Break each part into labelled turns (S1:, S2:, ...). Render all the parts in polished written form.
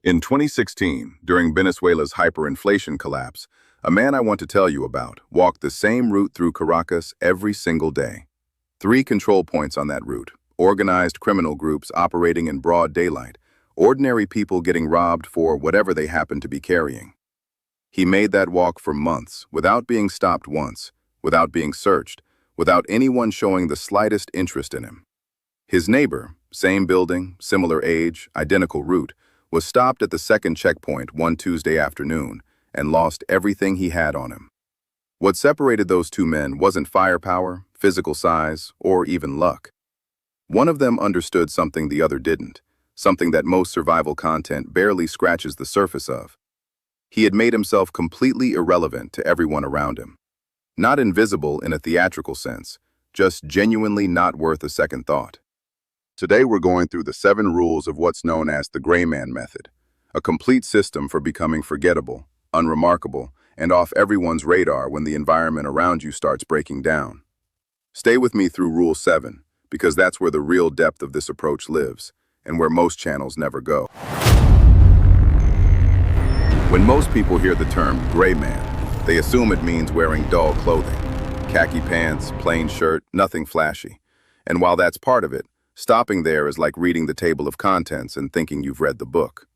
S1: In 2016, during Venezuela's hyperinflation collapse, a man I want to tell you about walked the same route through Caracas every single day. 3 control points on that route: organized criminal groups operating in broad daylight, ordinary people getting robbed for whatever they happened to be carrying. He made that walk for months without being stopped once, without being searched, without anyone showing the slightest interest in him. His neighbor, same building, similar age, identical route, was stopped at the second checkpoint one Tuesday afternoon and lost everything he had on him. What separated those 2 men wasn't firepower, physical size, or even luck. One of them understood something the other didn't, something that most survival content barely scratches the surface of. He had made himself completely irrelevant to everyone around him. Not invisible in a theatrical sense, just genuinely not worth a second thought. Today we're going through the 7 rules of what's known as the greyman method, a complete system for becoming forgettable, unremarkable, and off everyone's radar when the environment around you starts breaking down. Stay with me through Rule 7, because that's where the real depth of this approach lives, and where most channels never go. When most people hear the term greyman, they assume it means wearing dull clothing, khaki pants, plain shirt, nothing flashy. And while that's part of it, stopping there is like reading the table of contents and thinking you've read the book.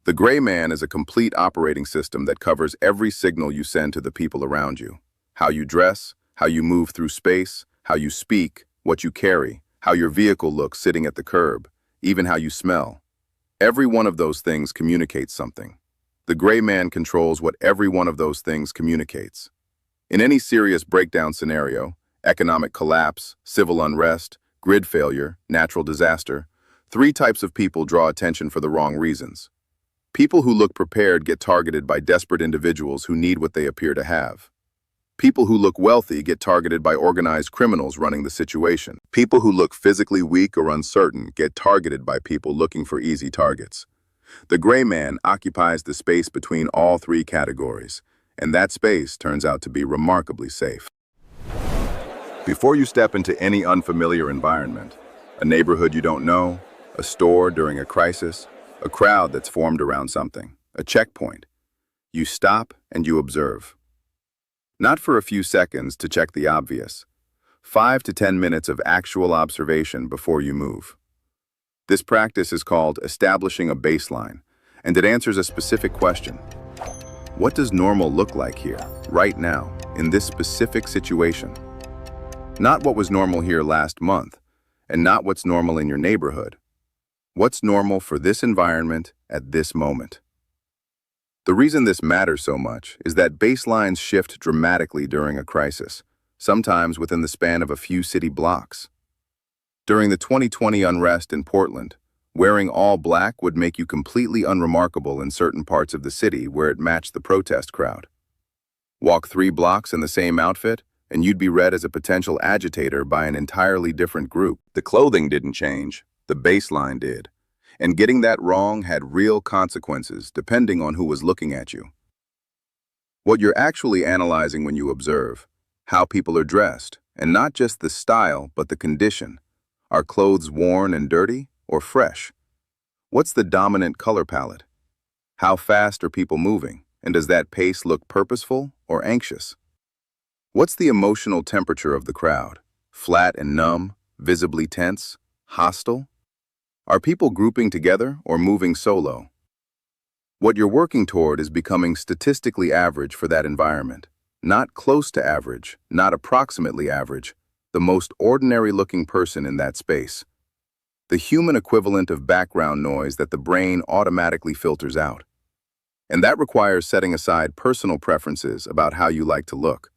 S1: The greyman is a complete operating system that covers every signal you send to the people around you. How you dress, how you move through space, how you speak, what you carry, how your vehicle looks sitting at the curb, even how you smell. Every one of those things communicates something. The greyman controls what every one of those things communicates. In any serious breakdown scenario, economic collapse, civil unrest, grid failure, natural disaster, 3 types of people draw attention for the wrong reasons. People who look prepared get targeted by desperate individuals who need what they appear to have. People who look wealthy get targeted by organized criminals running the situation. People who look physically weak or uncertain get targeted by people looking for easy targets. The greyman occupies the space between all 3 categories, and that space turns out to be remarkably safe. Before you step into any unfamiliar environment, a neighborhood you don't know, a store during a crisis, a crowd that's formed around something, a checkpoint, you stop and you observe. Not for a few seconds to check the obvious. 5 to 10 minutes of actual observation before you move. This practice is called establishing a baseline, and it answers a specific question. What does normal look like here, right now, in this specific situation? Not what was normal here last month, and not what's normal in your neighborhood. What's normal for this environment at this moment? The reason this matters so much is that baselines shift dramatically during a crisis, sometimes within the span of a few city blocks. During the 2020 unrest in Portland, wearing all black would make you completely unremarkable in certain parts of the city where it matched the protest crowd. Walk 3 blocks in the same outfit, and you'd be read as a potential agitator by an entirely different group. The clothing didn't change, the baseline did. And getting that wrong had real consequences depending on who was looking at you. What you're actually analyzing when you observe, how people are dressed, and not just the style, but the condition. Are clothes worn and dirty or fresh? What's the dominant color palette? How fast are people moving, and does that pace look purposeful or anxious? What's the emotional temperature of the crowd? Flat and numb, visibly tense, hostile? Are people grouping together or moving solo? What you're working toward is becoming statistically average for that environment. Not close to average, not approximately average, the most ordinary-looking person in that space. The human equivalent of background noise that the brain automatically filters out. And that requires setting aside personal preferences about how you like to look.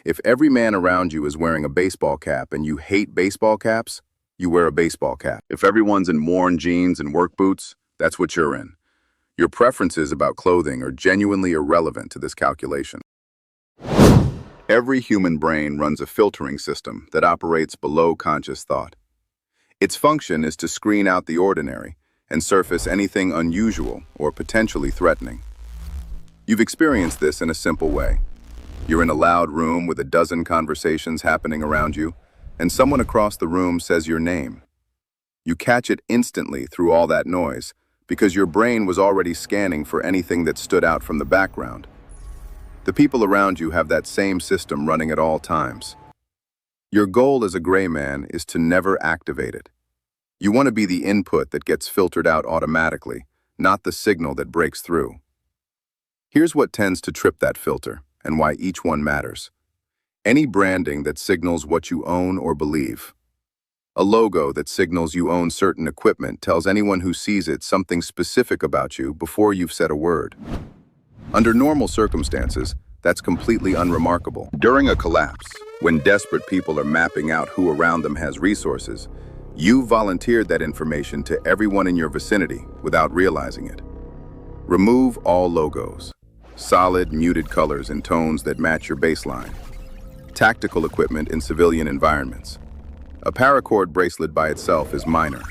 S1: If every man around you is wearing a baseball cap and you hate baseball caps, you wear a baseball cap. If everyone's in worn jeans and work boots, that's what you're in. Your preferences about clothing are genuinely irrelevant to this calculation. Every human brain runs a filtering system that operates below conscious thought. Its function is to screen out the ordinary and surface anything unusual or potentially threatening. You've experienced this in a simple way. You're in a loud room with a dozen conversations happening around you, and someone across the room says your name. You catch it instantly through all that noise, because your brain was already scanning for anything that stood out from the background. The people around you have that same system running at all times. Your goal as a gray man is to never activate it. You want to be the input that gets filtered out automatically, not the signal that breaks through. Here's what tends to trip that filter, and why each one matters. Any branding that signals what you own or believe. A logo that signals you own certain equipment tells anyone who sees it something specific about you before you've said a word. Under normal circumstances, that's completely unremarkable. During a collapse, when desperate people are mapping out who around them has resources, you volunteered that information to everyone in your vicinity without realizing it. Remove all logos. Solid, muted colors and tones that match your baseline. Tactical equipment in civilian environments. A paracord bracelet by itself is minor.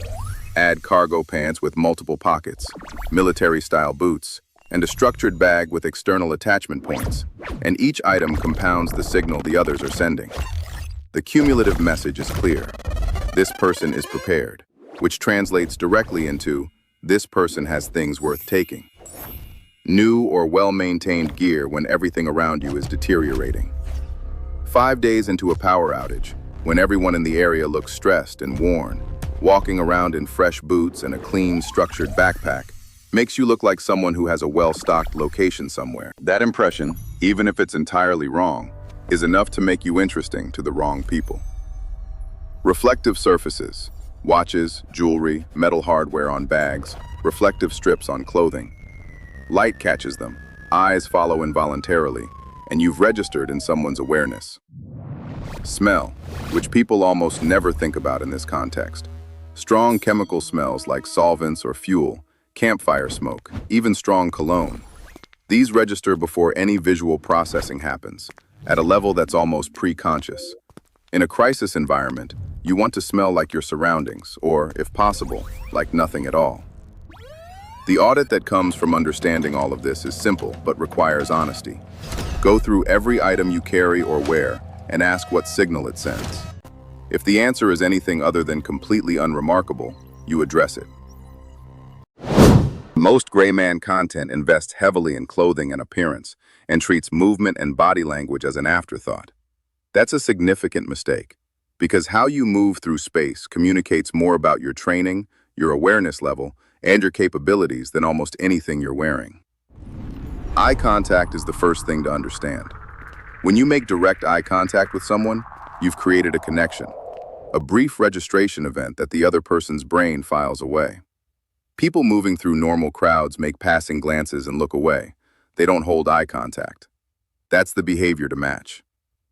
S1: Add cargo pants with multiple pockets, military-style boots, and a structured bag with external attachment points, and each item compounds the signal the others are sending. The cumulative message is clear. This person is prepared, which translates directly into, this person has things worth taking. New or well-maintained gear when everything around you is deteriorating. 5 days into a power outage, when everyone in the area looks stressed and worn, walking around in fresh boots and a clean, structured backpack makes you look like someone who has a well-stocked location somewhere. That impression, even if it's entirely wrong, is enough to make you interesting to the wrong people. Reflective surfaces, watches, jewelry, metal hardware on bags, reflective strips on clothing. Light catches them, eyes follow involuntarily, and you've registered in someone's awareness. Smell, which people almost never think about in this context. Strong chemical smells like solvents or fuel, campfire smoke, even strong cologne. These register before any visual processing happens, at a level that's almost pre-conscious. In a crisis environment, you want to smell like your surroundings, or, if possible, like nothing at all. The audit that comes from understanding all of this is simple, but requires honesty. Go through every item you carry or wear, and ask what signal it sends. If the answer is anything other than completely unremarkable, you address it. Most gray man content invests heavily in clothing and appearance, and treats movement and body language as an afterthought. That's a significant mistake, because how you move through space communicates more about your training, your awareness level, and your capabilities than almost anything you're wearing. Eye contact is the first thing to understand. When you make direct eye contact with someone, you've created a connection, a brief registration event that the other person's brain files away. People moving through normal crowds make passing glances and look away. They don't hold eye contact. That's the behavior to match.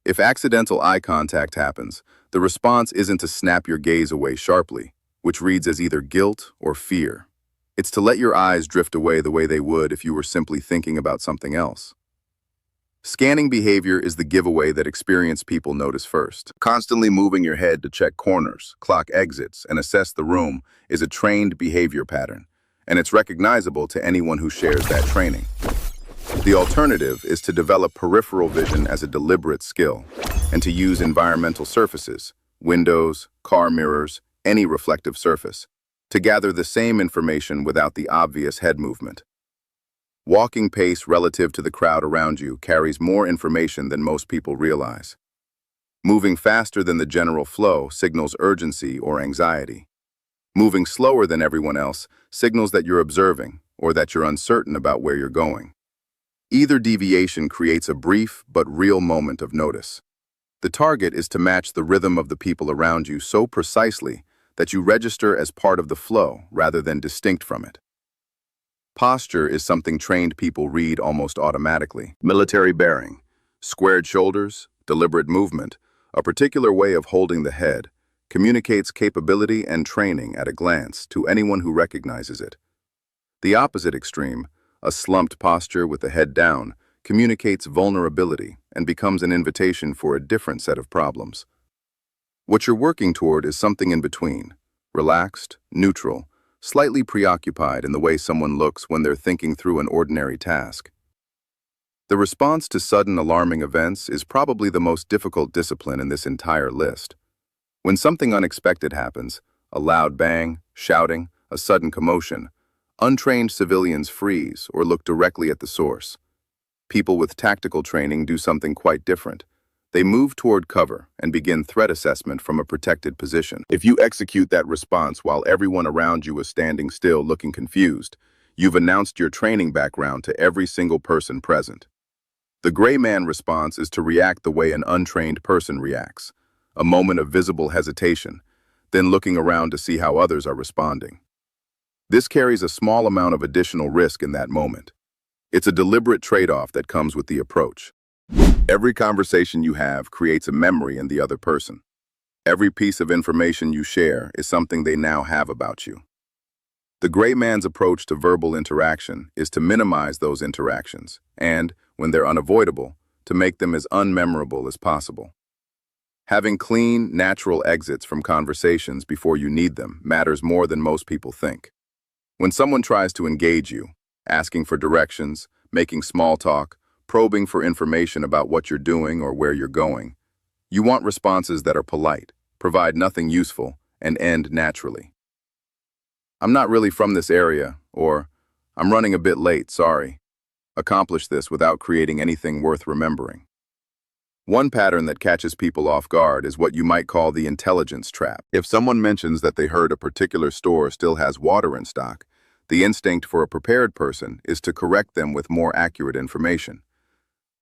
S1: If accidental eye contact happens, the response isn't to snap your gaze away sharply, which reads as either guilt or fear. It's to let your eyes drift away the way they would if you were simply thinking about something else. Scanning behavior is the giveaway that experienced people notice first. Constantly moving your head to check corners, clock exits, and assess the room is a trained behavior pattern, and it's recognizable to anyone who shares that training. The alternative is to develop peripheral vision as a deliberate skill, and to use environmental surfaces, windows, car mirrors, any reflective surface, to gather the same information without the obvious head movement. Walking pace relative to the crowd around you carries more information than most people realize. Moving faster than the general flow signals urgency or anxiety. Moving slower than everyone else signals that you're observing or that you're uncertain about where you're going. Either deviation creates a brief but real moment of notice. The target is to match the rhythm of the people around you so precisely that you register as part of the flow rather than distinct from it. Posture is something trained people read almost automatically. Military bearing, squared shoulders, deliberate movement, a particular way of holding the head, communicates capability and training at a glance to anyone who recognizes it. The opposite extreme, a slumped posture with the head down, communicates vulnerability and becomes an invitation for a different set of problems. What you're working toward is something in between, relaxed, neutral, slightly preoccupied in the way someone looks when they're thinking through an ordinary task. The response to sudden alarming events is probably the most difficult discipline in this entire list. When something unexpected happens, a loud bang, shouting, a sudden commotion, Untrained civilians freeze or look directly at the source. People with tactical training do something quite different. They move toward cover and begin threat assessment from a protected position. If you execute that response while everyone around you is standing still looking confused, you've announced your training background to every single person present. The gray man response is to react the way an untrained person reacts, a moment of visible hesitation, then looking around to see how others are responding. This carries a small amount of additional risk in that moment. It's a deliberate trade-off that comes with the approach. Every conversation you have creates a memory in the other person. Every piece of information you share is something they now have about you. The gray man's approach to verbal interaction is to minimize those interactions and, when they're unavoidable, to make them as unmemorable as possible. Having clean, natural exits from conversations before you need them matters more than most people think. When someone tries to engage you, asking for directions, making small talk, probing for information about what you're doing or where you're going, you want responses that are polite, provide nothing useful, and end naturally. "I'm not really from this area," or "I'm running a bit late, sorry." Accomplish this without creating anything worth remembering. One pattern that catches people off guard is what you might call the intelligence trap. If someone mentions that they heard a particular store still has water in stock, the instinct for a prepared person is to correct them with more accurate information.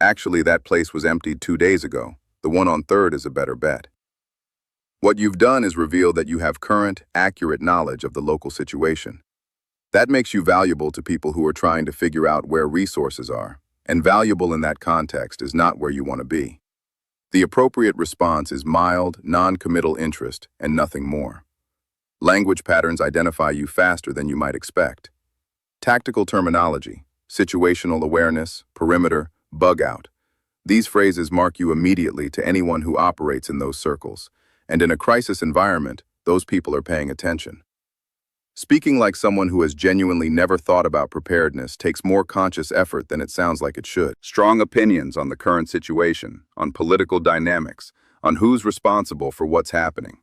S1: "Actually, that place was emptied 2 days ago. The one on 3rd is a better bet." What you've done is reveal that you have current, accurate knowledge of the local situation. That makes you valuable to people who are trying to figure out where resources are, and valuable in that context is not where you want to be. The appropriate response is mild, non-committal interest and nothing more. Language patterns identify you faster than you might expect. Tactical terminology, situational awareness, perimeter, bug out. These phrases mark you immediately to anyone who operates in those circles, and in a crisis environment, those people are paying attention. Speaking like someone who has genuinely never thought about preparedness takes more conscious effort than it sounds like it should. Strong opinions on the current situation, on political dynamics, on who's responsible for what's happening.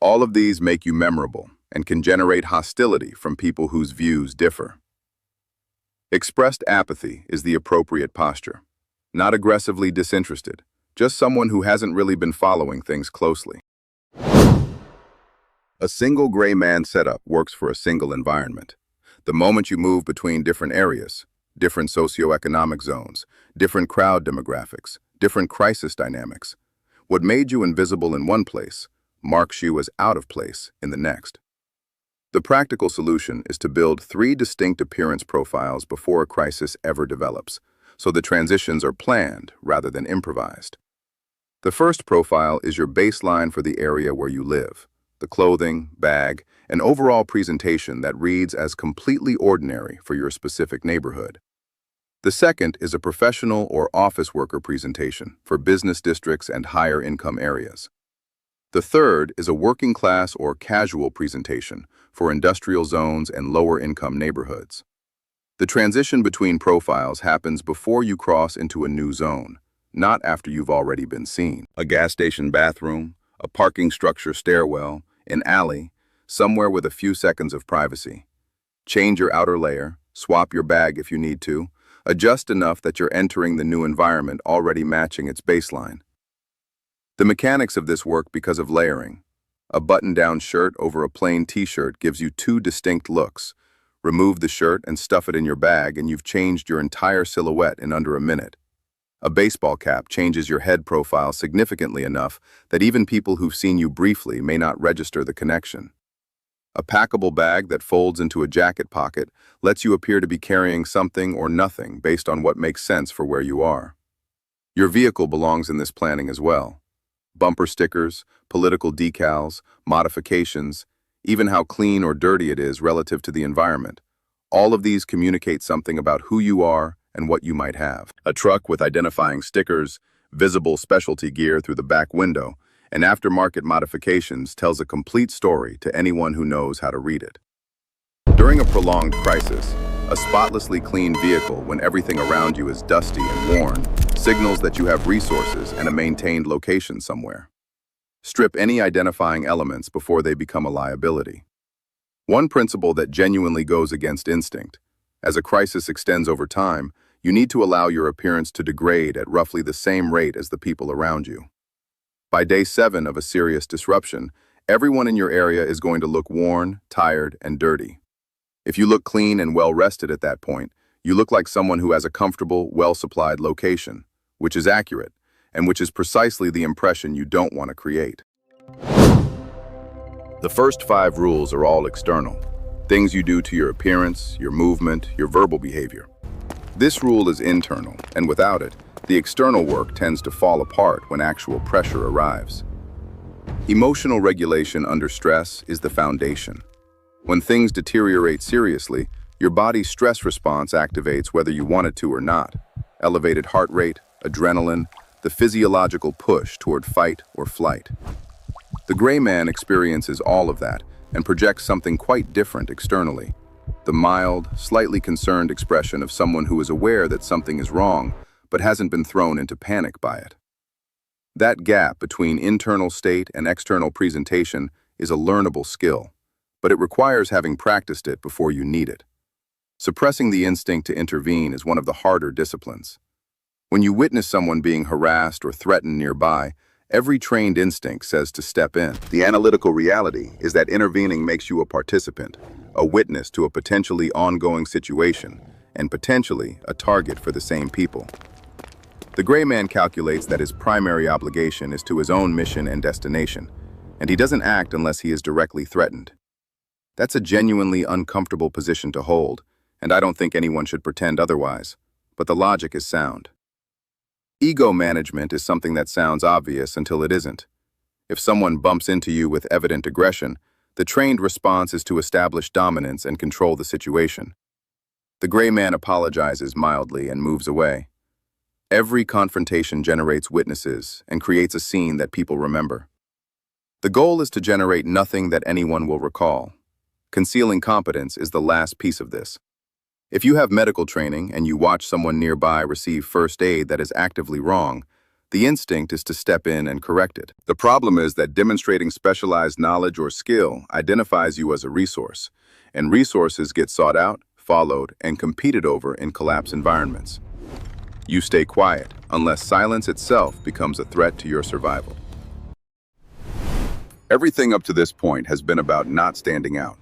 S1: All of these make you memorable and can generate hostility from people whose views differ. Expressed apathy is the appropriate posture. Not aggressively disinterested, just someone who hasn't really been following things closely. A single gray man setup works for a single environment. The moment you move between different areas, different socioeconomic zones, different crowd demographics, different crisis dynamics, what made you invisible in one place marks you as out of place in the next. The practical solution is to build 3 distinct appearance profiles before a crisis ever develops, so the transitions are planned rather than improvised. The first profile is your baseline for the area where you live, the clothing, bag, and overall presentation that reads as completely ordinary for your specific neighborhood. The second is a professional or office worker presentation for business districts and higher income areas. The third is a working class or casual presentation for industrial zones and lower income neighborhoods. The transition between profiles happens before you cross into a new zone, not after you've already been seen. A gas station bathroom, a parking structure stairwell, an alley, somewhere with a few seconds of privacy. Change your outer layer, swap your bag if you need to, adjust enough that you're entering the new environment already matching its baseline. The mechanics of this work because of layering. A button-down shirt over a plain t-shirt gives you 2 distinct looks. Remove the shirt and stuff it in your bag and you've changed your entire silhouette in under a minute. A baseball cap changes your head profile significantly enough that even people who've seen you briefly may not register the connection. A packable bag that folds into a jacket pocket lets you appear to be carrying something or nothing based on what makes sense for where you are. Your vehicle belongs in this planning as well. Bumper stickers, political decals, modifications, even how clean or dirty it is relative to the environment. All of these communicate something about who you are and what you might have. A truck with identifying stickers, visible specialty gear through the back window, and aftermarket modifications tells a complete story to anyone who knows how to read it. During a prolonged crisis, a spotlessly clean vehicle when everything around you is dusty and worn signals that you have resources and a maintained location somewhere. Strip any identifying elements before they become a liability. One principle that genuinely goes against instinct. As a crisis extends over time, you need to allow your appearance to degrade at roughly the same rate as the people around you. By day 7 of a serious disruption, everyone in your area is going to look worn, tired, and dirty. If you look clean and well-rested at that point, you look like someone who has a comfortable, well-supplied location, which is accurate, and which is precisely the impression you don't want to create. The first 5 rules are all external, things you do to your appearance, your movement, your verbal behavior. This rule is internal, and without it, the external work tends to fall apart when actual pressure arrives. Emotional regulation under stress is the foundation. When things deteriorate seriously, your body's stress response activates whether you want it to or not. Elevated heart rate, adrenaline, the physiological push toward fight or flight. The gray man experiences all of that and projects something quite different externally. The mild, slightly concerned expression of someone who is aware that something is wrong but hasn't been thrown into panic by it. That gap between internal state and external presentation is a learnable skill, but it requires having practiced it before you need it. Suppressing the instinct to intervene is one of the harder disciplines. When you witness someone being harassed or threatened nearby, every trained instinct says to step in. The analytical reality is that intervening makes you a participant, a witness to a potentially ongoing situation, and potentially a target for the same people. The gray man calculates that his primary obligation is to his own mission and destination, and he doesn't act unless he is directly threatened. That's a genuinely uncomfortable position to hold, and I don't think anyone should pretend otherwise, but the logic is sound. Ego management is something that sounds obvious until it isn't. If someone bumps into you with evident aggression, the trained response is to establish dominance and control the situation. The gray man apologizes mildly and moves away. Every confrontation generates witnesses and creates a scene that people remember. The goal is to generate nothing that anyone will recall. Concealing competence is the last piece of this. If you have medical training and you watch someone nearby receive first aid that is actively wrong, the instinct is to step in and correct it. The problem is that demonstrating specialized knowledge or skill identifies you as a resource, and resources get sought out, followed, and competed over in collapse environments. You stay quiet unless silence itself becomes a threat to your survival. Everything up to this point has been about not standing out.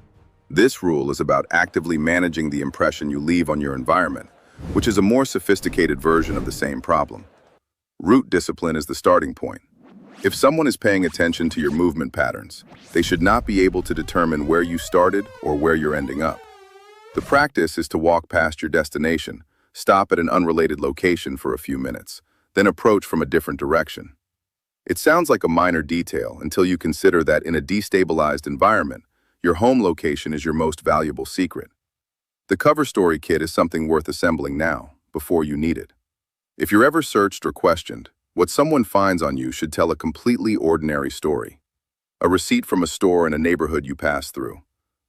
S1: This rule is about actively managing the impression you leave on your environment, which is a more sophisticated version of the same problem. Root discipline is the starting point. If someone is paying attention to your movement patterns, they should not be able to determine where you started or where you're ending up. The practice is to walk past your destination, stop at an unrelated location for a few minutes, then approach from a different direction. It sounds like a minor detail until you consider that in a destabilized environment, your home location is your most valuable secret. The cover story kit is something worth assembling now, before you need it. If you're ever searched or questioned, what someone finds on you should tell a completely ordinary story. A receipt from a store in a neighborhood you pass through.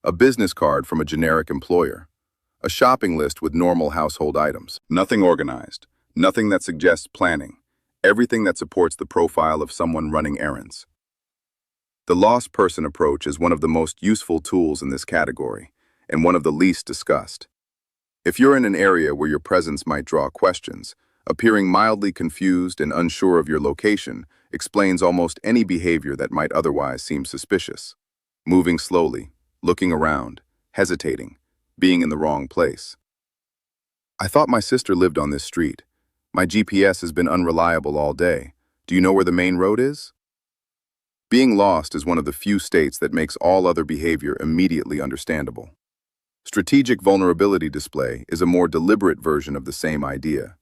S1: A business card from a generic employer. A shopping list with normal household items. Nothing organized. Nothing that suggests planning. Everything that supports the profile of someone running errands. The lost person approach is one of the most useful tools in this category, and one of the least discussed. If you're in an area where your presence might draw questions, appearing mildly confused and unsure of your location explains almost any behavior that might otherwise seem suspicious. Moving slowly, looking around, hesitating, being in the wrong place. I thought my sister lived on this street. My GPS has been unreliable all day. Do you know where the main road is? Being lost is one of the few states that makes all other behavior immediately understandable. Strategic vulnerability display is a more deliberate version of the same idea.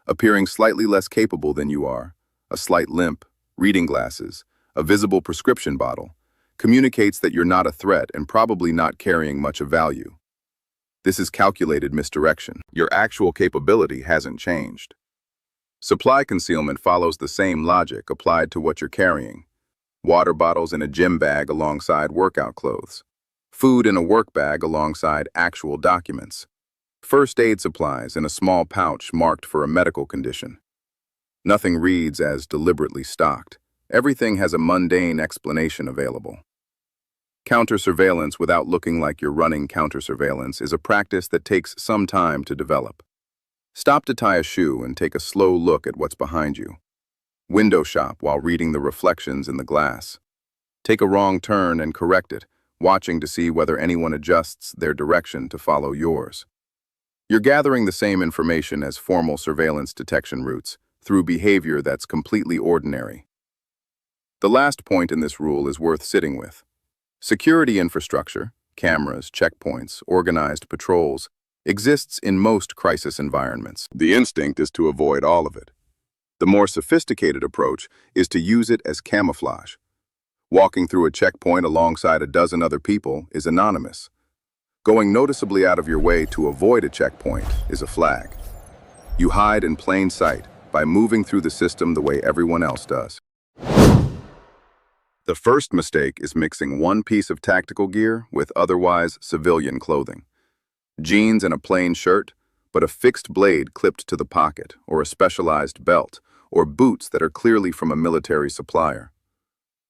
S1: Appearing slightly less capable than you are, a slight limp, reading glasses, a visible prescription bottle, communicates that you're not a threat and probably not carrying much of value. This is calculated misdirection. Your actual capability hasn't changed. Supply concealment follows the same logic applied to what you're carrying. Water bottles in a gym bag alongside workout clothes. Food in a work bag alongside actual documents. First aid supplies in a small pouch marked for a medical condition. Nothing reads as deliberately stocked. Everything has a mundane explanation available. Counter-surveillance without looking like you're running counter-surveillance is a practice that takes some time to develop. Stop to tie a shoe and take a slow look at what's behind you. Window shop while reading the reflections in the glass. Take a wrong turn and correct it, watching to see whether anyone adjusts their direction to follow yours. You're gathering the same information as formal surveillance detection routes through behavior that's completely ordinary. The last point in this rule is worth sitting with. Security infrastructure, cameras, checkpoints, organized patrols, exists in most crisis environments. The instinct is to avoid all of it. The more sophisticated approach is to use it as camouflage. Walking through a checkpoint alongside a dozen other people is anonymous. Going noticeably out of your way to avoid a checkpoint is a flag. You hide in plain sight by moving through the system the way everyone else does. The first mistake is mixing one piece of tactical gear with otherwise civilian clothing. Jeans and a plain shirt, but a fixed blade clipped to the pocket, or a specialized belt, or boots that are clearly from a military supplier.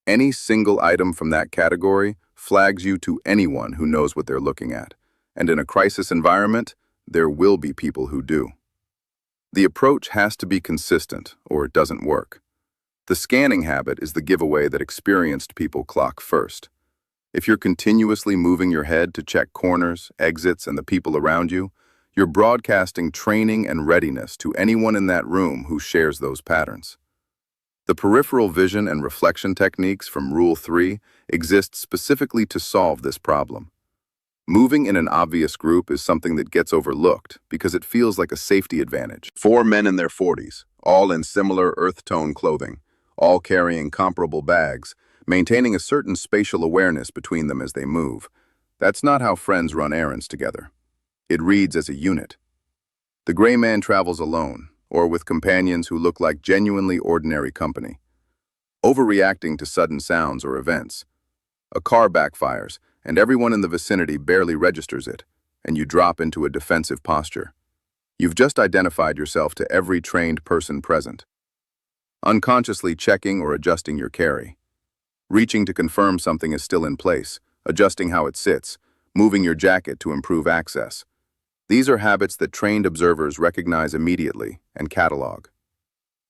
S1: Any single item from that category flags you to anyone who knows what they're looking at, and in a crisis environment, there will be people who do. The approach has to be consistent, or it doesn't work. The scanning habit is the giveaway that experienced people clock first. If you're continuously moving your head to check corners, exits, and the people around you, you're broadcasting training and readiness to anyone in that room who shares those patterns. The peripheral vision and reflection techniques from Rule 3 exist specifically to solve this problem. Moving in an obvious group is something that gets overlooked because it feels like a safety advantage. 4 men in their 40s, all in similar earth tone clothing, all carrying comparable bags, maintaining a certain spatial awareness between them as they move. That's not how friends run errands together. It reads as a unit. The gray man travels alone, or with companions who look like genuinely ordinary company. Overreacting to sudden sounds or events. A car backfires, and everyone in the vicinity barely registers it, and you drop into a defensive posture. You've just identified yourself to every trained person present. Unconsciously checking or adjusting your carry. Reaching to confirm something is still in place, adjusting how it sits, moving your jacket to improve access. These are habits that trained observers recognize immediately and catalog.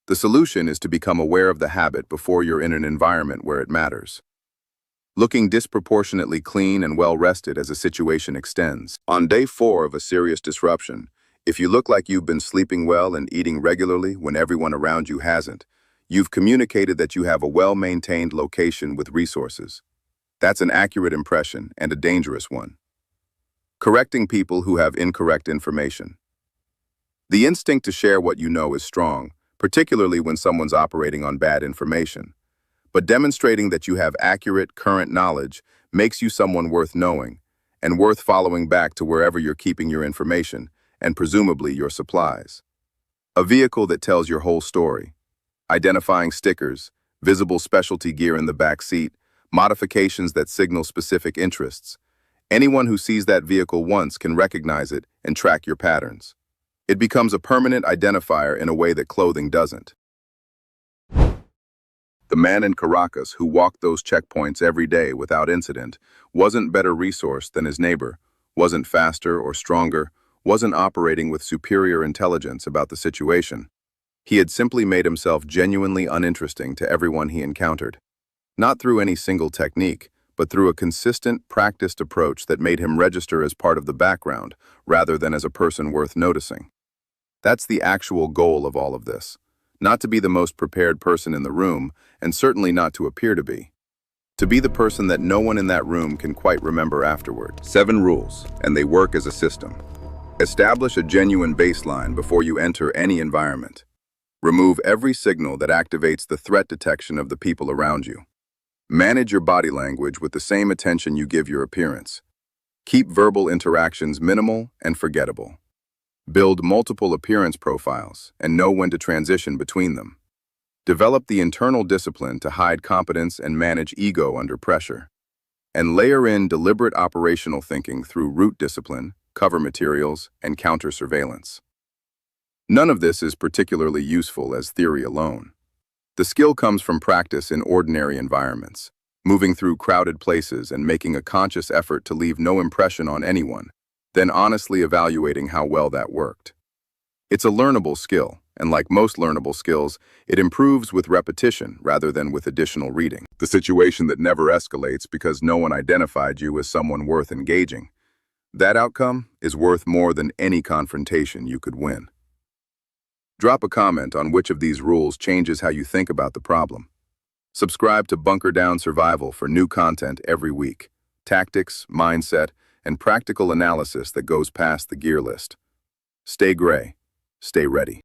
S1: The solution is to become aware of the habit before you're in an environment where it matters. Looking disproportionately clean and well-rested as a situation extends. On day 4 of a serious disruption, if you look like you've been sleeping well and eating regularly when everyone around you hasn't, you've communicated that you have a well-maintained location with resources. That's an accurate impression and a dangerous one. Correcting people who have incorrect information. The instinct to share what you know is strong, particularly when someone's operating on bad information. But demonstrating that you have accurate, current knowledge makes you someone worth knowing and worth following back to wherever you're keeping your information and presumably your supplies. A vehicle that tells your whole story. Identifying stickers, visible specialty gear in the back seat, modifications that signal specific interests. Anyone who sees that vehicle once can recognize it and track your patterns. It becomes a permanent identifier in a way that clothing doesn't. The man in Caracas who walked those checkpoints every day without incident wasn't better resourced than his neighbor, wasn't faster or stronger, wasn't operating with superior intelligence about the situation. He had simply made himself genuinely uninteresting to everyone he encountered. Not through any single technique, but through a consistent, practiced approach that made him register as part of the background, rather than as a person worth noticing. That's the actual goal of all of this. Not to be the most prepared person in the room, and certainly not to appear to be. To be the person that no one in that room can quite remember afterward. 7 rules, and they work as a system. Establish a genuine baseline before you enter any environment. Remove every signal that activates the threat detection of the people around you. Manage your body language with the same attention you give your appearance. Keep verbal interactions minimal and forgettable. Build multiple appearance profiles and know when to transition between them. Develop the internal discipline to hide competence and manage ego under pressure. And layer in deliberate operational thinking through route discipline, cover materials, and counter-surveillance. None of this is particularly useful as theory alone. The skill comes from practice in ordinary environments. moving through crowded places and making a conscious effort to leave no impression on anyone, then honestly evaluating how well that worked. It's a learnable skill, and like most learnable skills, it improves with repetition rather than with additional reading. The situation that never escalates because no one identified you as someone worth engaging. That outcome is worth more than any confrontation you could win. Drop a comment on which of these rules changes how you think about the problem. Subscribe to Bunker Down Survival for new content every week. Tactics, mindset, and practical analysis that goes past the gear list. Stay gray. Stay ready.